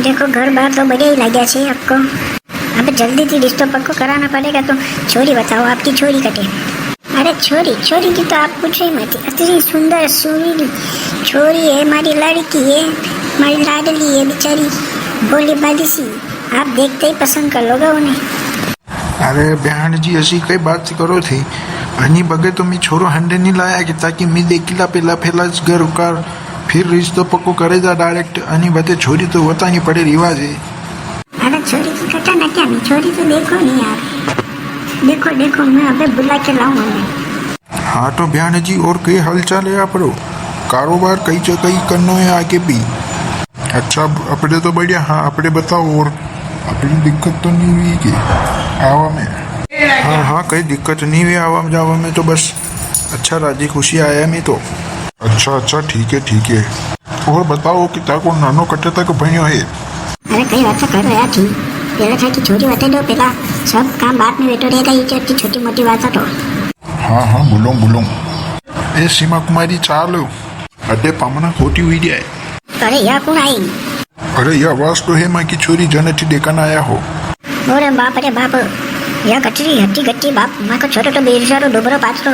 देखो घर बार तो बढ़िया ही लगे छे आपको। अब जल्दी से रिश्तो पक्को कराना पड़ेगा। तो छोरी बताओ, आपकी छोरी कटे। अरे छोरी छोरी की तो आप पूछो ही मत। इतनी सुंदर सुरीली छोरी है, मारी लड़की है, मारी लाडली है बेचारी, बोली बाली सी। आप देखते ही पसंद कर लोगे उन्हें। अरे बहन जी ऐसी कई बात करो थी अनी बगे तो मैं छोरो हंडे नहीं लाया कि ताकि मैं देखला पेला फैला घर उकार फिर रिश्तो पक्को करेगा डायरेक्ट। अनी बते छोरी तो होता नहीं पड़े रिवाज है। अरे छोरी की कटा ना क्या, मैं छोरी तो देखो नहीं यार। देखो देखो मैं अबे बुला के लाऊं हमें। हाँ तो बहन जी और कई हालचाल है आपरो? कारोबार कई जगह करना है आगे भी? अच्छा अपने तो बढ़िया। हाँ अपने बताओ और अपनी दिक्कत तो नहीं हुई कि आवा में? हाँ हाँ कई दिक्कत नहीं हुई आवा जावा में, तो बस अच्छा राजी खुशी आया मैं तो। अच्छा अच्छा ठीक है। और बताओ कि ताको नानो कटे तक भण्यो है? अरे कई बात करो यार थी। पहला था कि छोरी बता दो, पहला सब काम बात में बैठो रहेगा। ये इतनी छोटी मोटी बात तो। हाँ बोलो ए सीमा कुमारी चालो अड्डे पामना खोटी हुई जाए। अरे यह कौन आई? अरे यह आवाज तो है माँ की छोरी जनती देखन आया हो। अरे बाप यह कचरी हट्टी गट्टी बाप। माँ को छोरो तो बेचारो डुबरो पाथरो।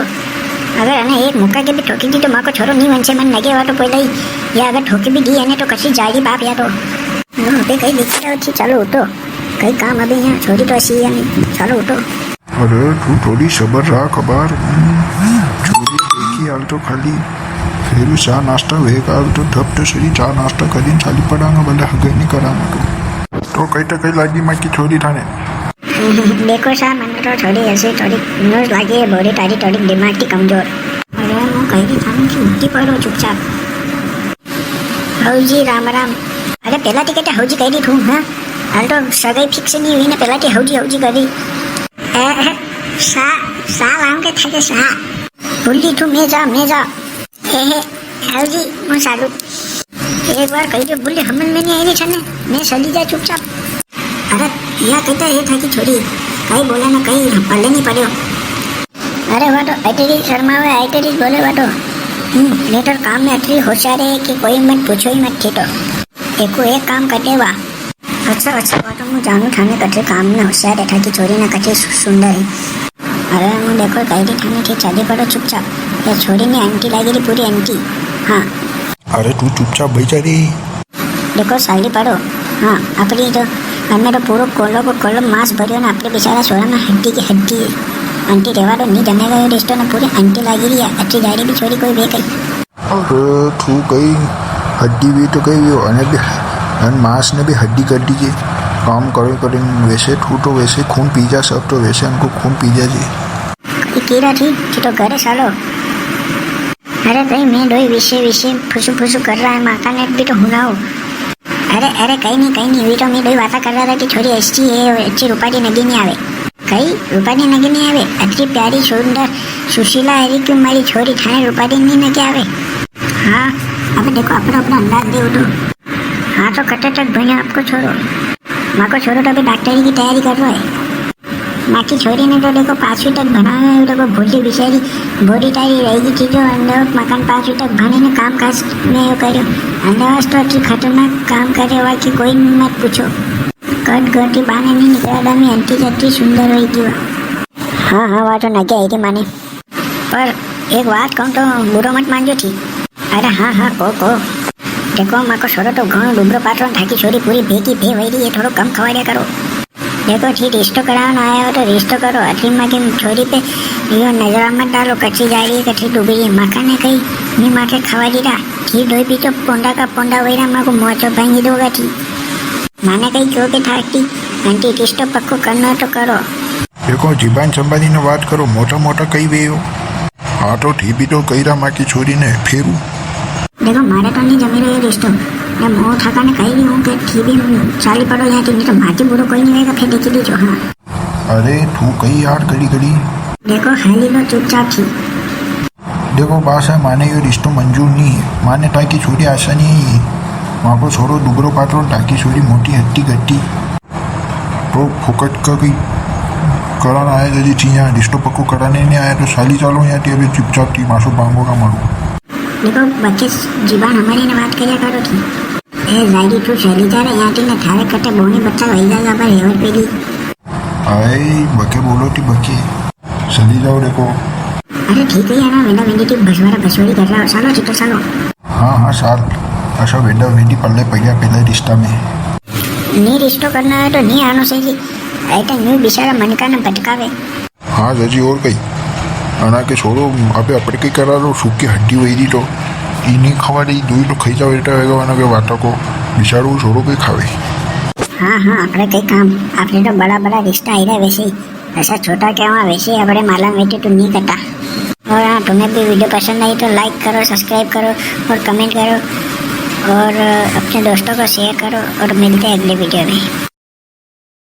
अगर अने एक मुक्का के भी ठोकी दी तो माँ को छोरो नहीं वंशे मन लगे तो पहले ही। या अगर ठोकी भी दी है तो कसी जाएगी बाप या तो। अबे कहीं दिक्कत अच्छी चलो उठो, कहीं काम अभी यहाँ छोरी तो ऐसी है नहीं। चलो उठो। अरे तू थोड़ी सबर रहा खबर। छोरी देखी हाल तो खाली फिर चाह नाश्ता वेगा हाल तो धप तो सरी चाह नाश्ता करी चाली पड़ांगा भले हगे नहीं करांगा तो कई टकई लागी माँ की छोरी थाने। देखो सा मन तो थोड़ी ऐसे थोड़ी नोज लागे बॉडी तारी थोड़ी दिमाग की कमजोर। अरे वो कहीं भी थाने की उल्टी पड़ो चुपचाप। हौजी राम। अरे पहला टिकट हौजी कही दी थू। हाँ हाल तो सगाई फिक्स नहीं हुई ना, पहला टी हौजी करी। सा लाम के थाके सा भूली थू। मैं जा हौजी मैं सालू एक बार कही तो बोले हमल में नहीं आई रही छने। मैं चली जा चुपचाप। अरे यह कहता ये था कि छोरी कहीं बोला ना कहीं पल्ले नहीं पड़े। अरे वाटो ऐटेरी शर्मा हुए ऐटेरी बोले वाटो। लेटर काम में अतरी होशियार है कि कोई मत पूछो ही मत थी तो एको एक काम कटे वा। अच्छा वाटो मैं जानू थाने कटे काम में होशियार था कि छोरी ना कटे सुंदर है। अरे मैं देखो कहीं थाने की चली पड़ो चुपचाप। ये छोरी ने आंटी लगी रही पूरी आंटी। हाँ अरे तू चुपचाप बैठा रही। देखो साली पड़ो। हाँ अपनी जो हमें तो पूरा कोलो मांस भरियो ना अपने बेचारा छोरा में हड्डी की हड्डी है। आंटी रेवा तो नहीं जमेगा ये रिश्तो ना पूरी आंटी लगी रही है। अच्छी जारी भी छोरी कोई बे गई। अरे तू कहीं हड्डी भी तो कहीं मांस ने भी हड्डी कर दीजिए। काम करें वैसे तू तो वैसे खून पी जा सब तो वैसे हमको खून पी जा जी। कीरा थी कि तो घरे सालो। अरे कहीं मैं दो विषय फुसू कर रहा है। माता ने भी तो हुनाओ। अरे कहीं नहीं हुई तो मैं दो बात कर रहा था कि छोरी अच्छी है अच्छी रूपाली नगी नहीं आवे। कहीं रूपाली नगी नहीं आवे। अच्छी प्यारी सुंदर सुशीला है क्यों मारी छोरी थाने रूपाली नहीं नगे आवे। हाँ अब देखो अपना अंदाज दे उठो। हाँ तो कटे तक भैया आपको छोड़ो। माँ को छोड़ो तो अभी डॉक्टरी की तैयारी कर रहा है। माँ की छोरी ने तो देखो 5वीं तक बना है। देखो भूली बेचारी बॉडी तारी रहेगी थी जो अंदर मकान 5वीं तक बने ने काम काज में यो करो। अंदर तो अच्छी खतरनाक काम करे हुआ कि कोई मत पूछो। कट घटी बाने नहीं निकला मैं अंटी जट्टी सुंदर हुई थी। हाँ वह तो नगे आई थी माने। पर एक बात कहूँ तो बुरो मत मानजो थी। अरे हाँ को देखो माँ को छोड़ो तो घणो डूबरो पाटरो थाकी छोरी पूरी भेगी भे वही रही है। थोड़ा कम खवाड़िया करो। देखो ठीक रिश्तो कराना आया हो तो रिश्तो करो। अठी माँ की छोरी पे यो नजर मत डालो। कच्ची जा रही है कच्ची डूबी रही। माखा ने कही नहीं माँ के खवा दी रहा घी धोई पी तो पोंडा का पोंडा वही माँ को मोचो भांगी दोगा थी। माने कही क्यों के थाकती आंटी रिश्तो पक्को करना तो करो। देखो जीबान संभाली ने बात करो। मोटा कही वे हो। हाँ तो ठीक भी तो कही रहा माँ की छोरी ने फेरू। देखो मारे तो नहीं जमी रही रिश्तो। मैं मोह थका ने कही भी हूँ कि ठीक भी चाली पड़ो यहाँ नहीं तो भाती बुरो कोई नहीं रहेगा फिर देखी दीजो। हाँ अरे तू कही यार घड़ी देखो हाली लो चुपचाप थी। देखो बास है माने ये रिश्तो मंजूर नहीं है। माने टाकी छोरी आशा नहीं है। वहाँ को छोड़ो दुबरो पाटरो टाकी छोरी मोटी हट्टी गट्टी तो फुकट का कोई कराना आया जल्दी थी। यहाँ रिश्तो पक्को कराने नहीं आया तो साली चालो यहाँ थी अभी चुपचाप थी मासो बांगो का मारो। देखो बच्चे जीवान हमारी ने बात किया करो थी। ए जायडी तू चली जा रे यहाँ ने थारे कटे बोनी बच्चा वही जाएगा पर हेवर पेली आए बके बोलो टी बके चली जाओ देखो। अरे ठीक है यार वेंदा वेंदी टी बसवाड़ी कर रहा हो सालो चितो सालो हाँ हाँ साल अच्छा वेंदा वेंदी पल्ले पैया पहले रिश्ता में नी रिश्तो करना है तो नहीं आनो सही ऐसा न्यू बिचारा मन का न भटकावे। हाँ जजी और कई आना के छोड़ो अबे अपने कई करा लो सूखी हड्डी वही थी तो ई नहीं खावा दी दूध तो खाई जाओ बेटा होगा वाना के वाटा को बिचारो छोड़ो कई खावे। हाँ हाँ अपने कई काम आपने तो बड़ा बड़ा रिश्ता आई रहा वैसे ही ऐसा छोटा क्या हुआ वैसे ही अपने माला बेटे तो नहीं करता। और हाँ तुम्हें भी वीडियो पसंद आई तो लाइक करो सब्सक्राइब करो और कमेंट करो और अपने दोस्तों को शेयर करो और मिलते हैं अगले वीडियो में।